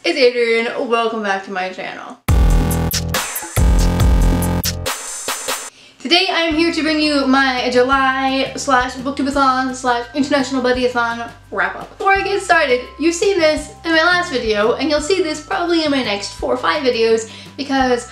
it's Adrian. Welcome back to my channel. Today I am here to bring you my July / BookTubeAthon / International BuddyAThon wrap up. Before I get started, you've seen this in my last video and you'll see this probably in my next 4 or 5 videos because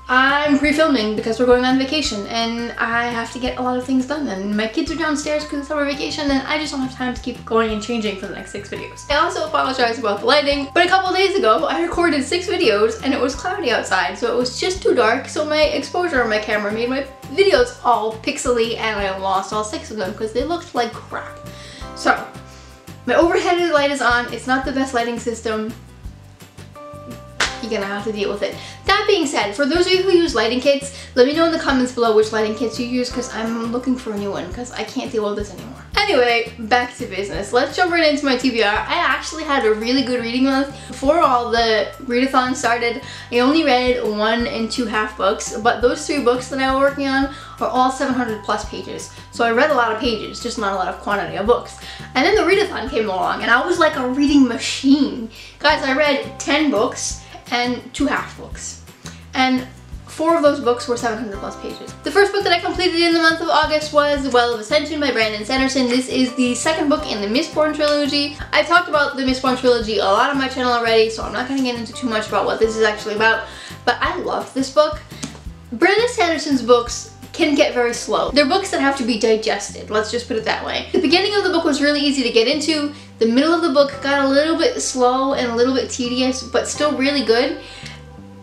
I'm pre-filming because we're going on vacation and I have to get a lot of things done, and my kids are downstairs because it's summer vacation and I just don't have time to keep going and changing for the next 6 videos. I also apologize about the lighting, but a couple days ago I recorded 6 videos and it was cloudy outside, so it was just too dark, so my exposure on my camera made my videos all pixely and I lost all 6 of them because they looked like crap. So my overhead light is on. It's not the best lighting system. You're gonna have to deal with it. That being said, for those of you who use lighting kits, let me know in the comments below which lighting kits you use because I'm looking for a new one because I can't deal with this anymore. Anyway, back to business. Let's jump right into my TBR. I actually had a really good reading month. Before all the readathon started, I only read 1 and 2 half books, but those 3 books that I was working on are all 700 plus pages. So I read a lot of pages, just not a lot of quantity of books. And then the readathon came along and I was like a reading machine. Guys, I read 10 books and 2 half books. And 4 of those books were 700 plus pages. The first book that I completed in the month of August was The Well of Ascension by Brandon Sanderson. This is the 2nd book in the Mistborn trilogy. I've talked about the Mistborn trilogy a lot on my channel already, so I'm not going to get into too much about what this is actually about, but I love this book. Brandon Sanderson's books can get very slow. They're books that have to be digested, let's just put it that way. The beginning of the book was really easy to get into. The middle of the book got a little bit slow and a little bit tedious, but still really good.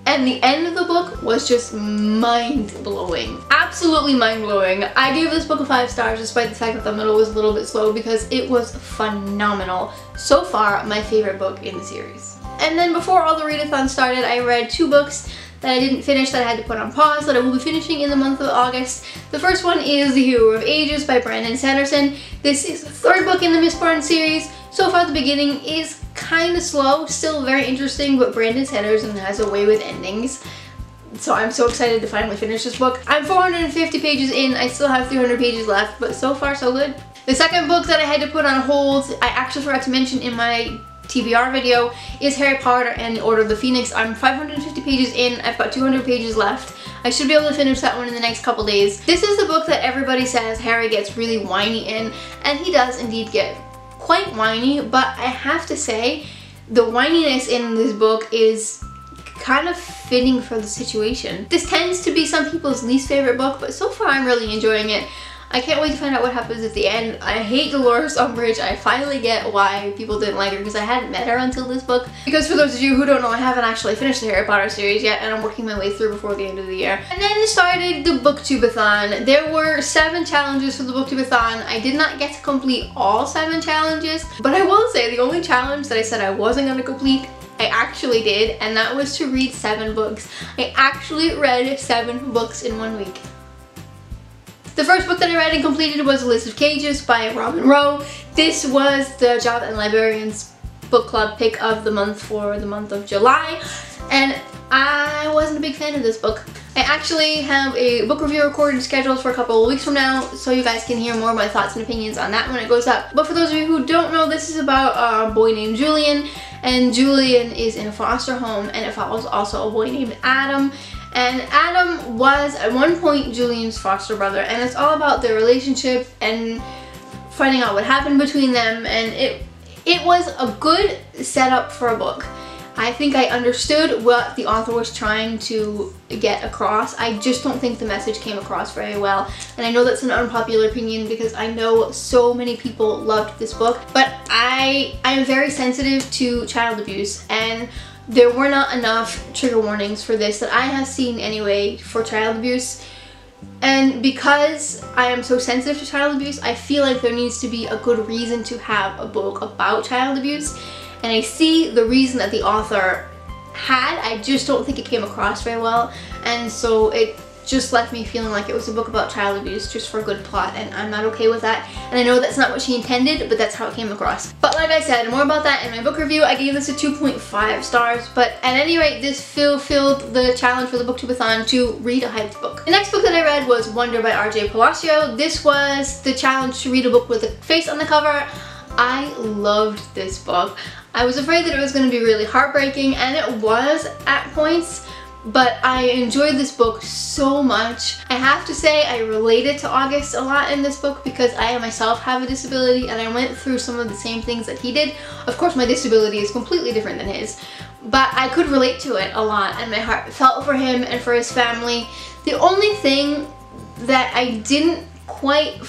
And the end of the book was just mind-blowing. Absolutely mind-blowing. I gave this book a 5 stars despite the fact that the middle was a little bit slow because it was phenomenal. So far, my favorite book in the series. And then before all the readathon started, I read 2 books that I didn't finish that I had to put on pause that I will be finishing in the month of August. The first one is The Hero of Ages by Brandon Sanderson. This is the 3rd book in the Mistborn series. So far the beginning is kind of slow, still very interesting, but Brandon Sanderson has a way with endings. So I'm so excited to finally finish this book. I'm 450 pages in, I still have 300 pages left, but so far so good. The second book that I had to put on hold, I actually forgot to mention in my TBR video, is Harry Potter and the Order of the Phoenix. I'm 550 pages in, I've got 200 pages left. I should be able to finish that one in the next couple days. This is the book that everybody says Harry gets really whiny in, and he does indeed get quite whiny, but I have to say the whininess in this book is kind of fitting for the situation. This tends to be some people's least favorite book, but so far I'm really enjoying it. I can't wait to find out what happens at the end. I hate Dolores Umbridge. I finally get why people didn't like her because I hadn't met her until this book. Because for those of you who don't know, I haven't actually finished the Harry Potter series yet and I'm working my way through before the end of the year. And then started the BookTubeAthon. There were 7 challenges for the BookTubeAthon. I did not get to complete all 7 challenges, but I will say the only challenge that I said I wasn't going to complete, I actually did, and that was to read 7 books. I actually read 7 books in 1 week. The first book that I read and completed was A List of Cages by Robin Rowe. This was the Job and Librarians book club pick of the month for the month of July, and I wasn't a big fan of this book. I actually have a book review recorded scheduled for a couple of weeks from now, so you guys can hear more of my thoughts and opinions on that when it goes up. But for those of you who don't know, this is about a boy named Julian, and Julian is in a foster home, and it follows also a boy named Adam. And Adam was at one point Julian's foster brother, and it's all about their relationship and finding out what happened between them, and it was a good setup for a book. I think I understood what the author was trying to get across. I just don't think the message came across very well, and I know that's an unpopular opinion because I know so many people loved this book, but I am very sensitive to child abuse, and there were not enough trigger warnings for this that I have seen anyway for child abuse. And because I am so sensitive to child abuse, I feel like there needs to be a good reason to have a book about child abuse. And I see the reason that the author had, I just don't think it came across very well. And so it just left me feeling like it was a book about child abuse just for a good plot, and I'm not okay with that. And I know that's not what she intended, but that's how it came across. But like I said, more about that in my book review. I gave this a 2.5 stars, but at any rate, this fulfilled the challenge for the BookTubeAthon to read a hyped book. The next book that I read was Wonder by R.J. Palacio. This was the challenge to read a book with a face on the cover. I loved this book. I was afraid that it was going to be really heartbreaking, and it was at points, but I enjoyed this book so much. I have to say I related to August a lot in this book because I myself have a disability and I went through some of the same things that he did. Of course my disability is completely different than his, but I could relate to it a lot and my heart felt for him and for his family. The only thing that I didn't quite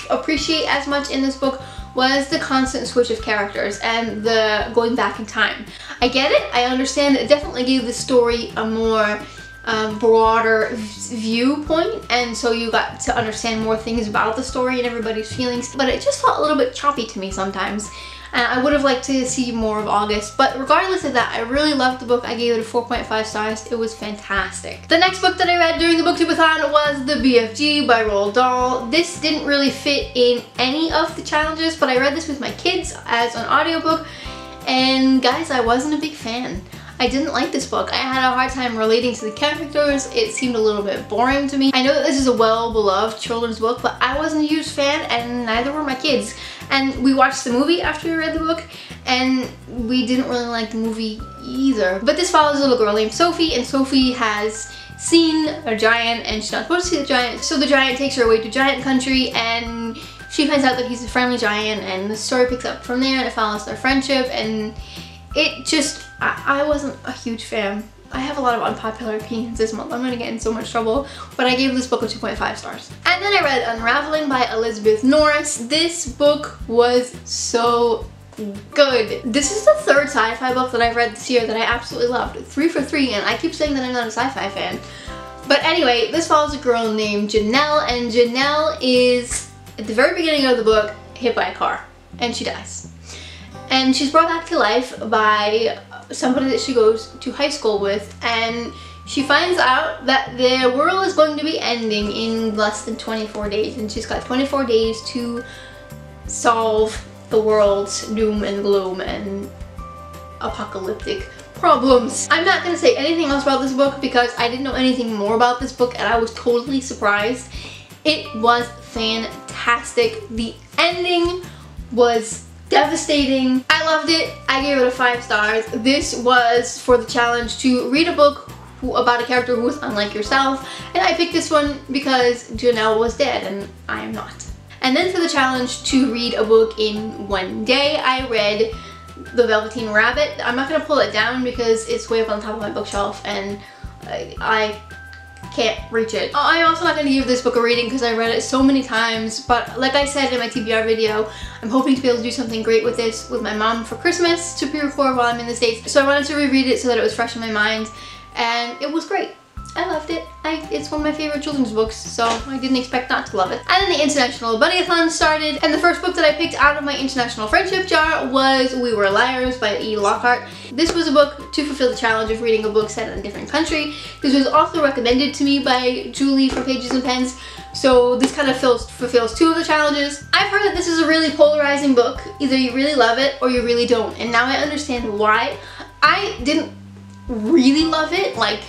appreciate as much in this book was the constant switch of characters and the going back in time. I get it, I understand, it definitely gave the story a more broader viewpoint, and so you got to understand more things about the story and everybody's feelings, but it just felt a little bit choppy to me sometimes. And I would have liked to see more of August, but regardless of that, I really loved the book. I gave it a 4.5 stars. It was fantastic. The next book that I read during the BookTubeAthon was The BFG by Roald Dahl. This didn't really fit in any of the challenges, but I read this with my kids as an audiobook, and guys, I wasn't a big fan. I didn't like this book. I had a hard time relating to the characters. It seemed a little bit boring to me. I know that this is a well-beloved children's book, but I wasn't a huge fan, and neither were my kids. And we watched the movie after we read the book, and we didn't really like the movie either. But this follows a little girl named Sophie, and Sophie has seen a giant and she's not supposed to see the giant, so the giant takes her away to giant country and she finds out that he's a friendly giant, and the story picks up from there and it follows their friendship, and it just, I wasn't a huge fan. I have a lot of unpopular opinions this month. I'm gonna get in so much trouble, but I gave this book a 2.5 stars. And then I read Unraveling by Elizabeth Norris. This book was so good. This is the third sci-fi book that I've read this year that I absolutely loved. 3 for 3, and I keep saying that I'm not a sci-fi fan. But anyway, this follows a girl named Janelle, and Janelle is, at the very beginning of the book, hit by a car, and she dies. And she's brought back to life by somebody that she goes to high school with, and she finds out that the world is going to be ending in less than 24 days, and she's got 24 days to solve the world's doom and gloom and apocalyptic problems. I'm not going to say anything else about this book because I didn't know anything more about this book, and I was totally surprised. It was fantastic. The ending was devastating. I loved it. I gave it a 5 stars. This was for the challenge to read a book about a character who was unlike yourself, and I picked this one because Janelle was dead and I am not. And then for the challenge to read a book in one day, I read The Velveteen Rabbit. I'm not going to pull it down because it's way up on top of my bookshelf and I can't reach it. I'm also not going to give this book a rating because I read it so many times, but like I said in my TBR video, I'm hoping to be able to do something great with this with my mom for Christmas to pre-record while I'm in the States. So I wanted to reread it so that it was fresh in my mind, and it was great. I loved it. It's one of my favorite children's books, so I didn't expect not to love it. And then the International BuddyAthon started, and the first book that I picked out of my international friendship jar was We Were Liars by E. Lockhart. This was a book to fulfill the challenge of reading a book set in a different country. This was also recommended to me by Julie from Pages and Pens, so this kind of fulfills 2 of the challenges. I've heard that this is a really polarizing book. Either you really love it or you really don't, and now I understand why. I didn't really love it, like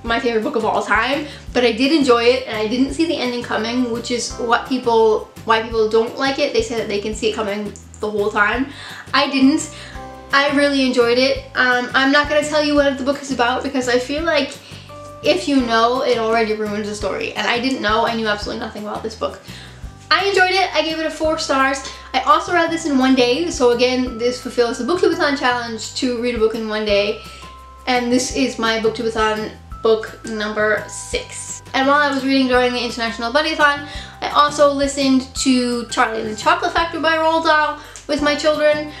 my favorite book of all time, but I did enjoy it, and I didn't see the ending coming, which is why people don't like it. They say that they can see it coming the whole time. I didn't. I really enjoyed it. I'm not going to tell you what the book is about because I feel like if you know, it already ruins the story, and I didn't know. I knew absolutely nothing about this book. I enjoyed it. I gave it a 4 stars. I also read this in one day, so again, this fulfills the BookTubeAthon challenge to read a book in one day, and this is my BookTubeAthon book number 6. And while I was reading during the International BuddyAthon, I also listened to Charlie and the Chocolate Factory by Roald Dahl with my children.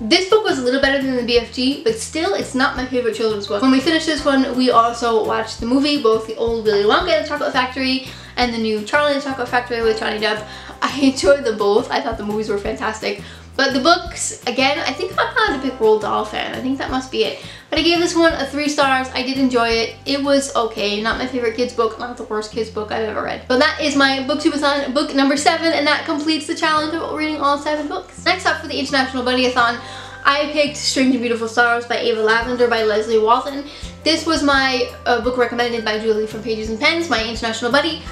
This book was a little better than the BFG, but still, it's not my favorite children's book. When we finished this one, we also watched the movie, both the old Willy Wonka and the Chocolate Factory and the new Charlie and the Chocolate Factory with Johnny Depp. I enjoyed them both. I thought the movies were fantastic. But the books, again, I think I'm not a big Roald Dahl fan. I think that must be it. But I gave this one a 3 stars. I did enjoy it. It was okay. Not my favorite kids book, not the worst kids book I've ever read. But that is my BookTubeAthon book number 7, and that completes the challenge of reading all 7 books. Next up for the International BuddyAthon, I picked Strange and Beautiful Stars by Ava Lavender by Leslie Walton. This was my book recommended by Julie from Pages and Pens, my international buddy,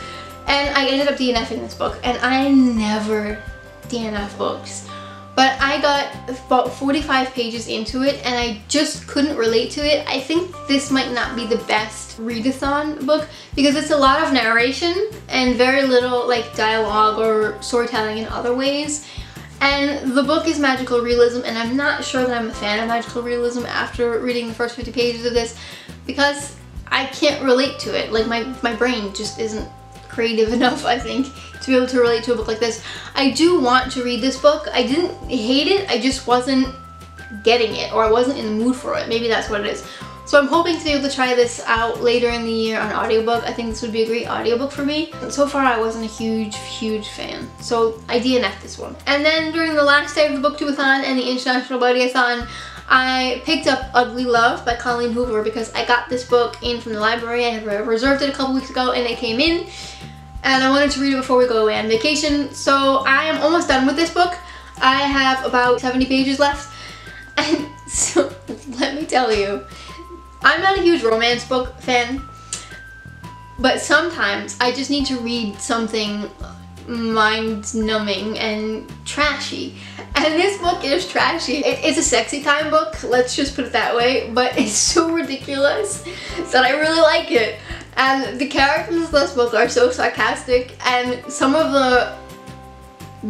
and I ended up DNFing this book, and I never DNF books. but I got about 45 pages into it and I just couldn't relate to it. I think this might not be the best readathon book because it's a lot of narration and very little like dialogue or storytelling in other ways. And the book is magical realism, and I'm not sure that I'm a fan of magical realism after reading the first 50 pages of this because I can't relate to it. Like my brain just isn't creative enough, I think, to be able to relate to a book like this. I do want to read this book. I didn't hate it, I just wasn't getting it, or I wasn't in the mood for it. Maybe that's what it is. So I'm hoping to be able to try this out later in the year on audiobook. I think this would be a great audiobook for me. So far I wasn't a huge fan. So I DNF'd this one. And then during the last day of the BookTubeAthon and the International BuddyAThon, I picked up Ugly Love by Colleen Hoover because I got this book in from the library. I had reserved it a couple weeks ago and it came in. And I wanted to read it before we go away on vacation. So I am almost done with this book. I have about 70 pages left. And so let me tell you, I'm not a huge romance book fan, but sometimes I just need to read something mind-numbing and trashy. And this book is trashy. It's a sexy time book, let's just put it that way, but it's so ridiculous that I really like it. And the characters of this book are so sarcastic, and some of the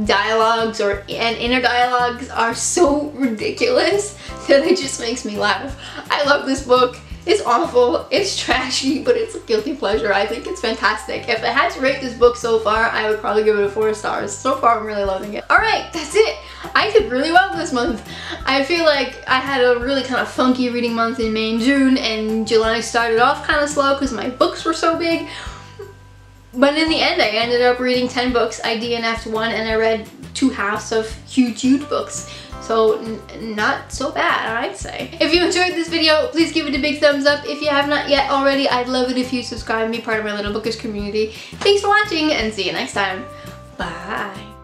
dialogues and inner dialogues are so ridiculous that it just makes me laugh. I love this book. It's awful, it's trashy, but it's a guilty pleasure. I think it's fantastic. If I had to rate this book so far, I would probably give it a 4 stars. So far, I'm really loving it. Alright, that's it. I did really well this month. I feel like I had a really kind of funky reading month in May and June, and July started off kind of slow because my books were so big. But in the end, I ended up reading 10 books. I DNF'd one, and I read 2 halves of huge books. So not so bad, I'd say. If you enjoyed this video, please give it a big thumbs up. If you have not yet already, I'd love it if you subscribe and be part of my little bookish community. Thanks for watching and see you next time. Bye.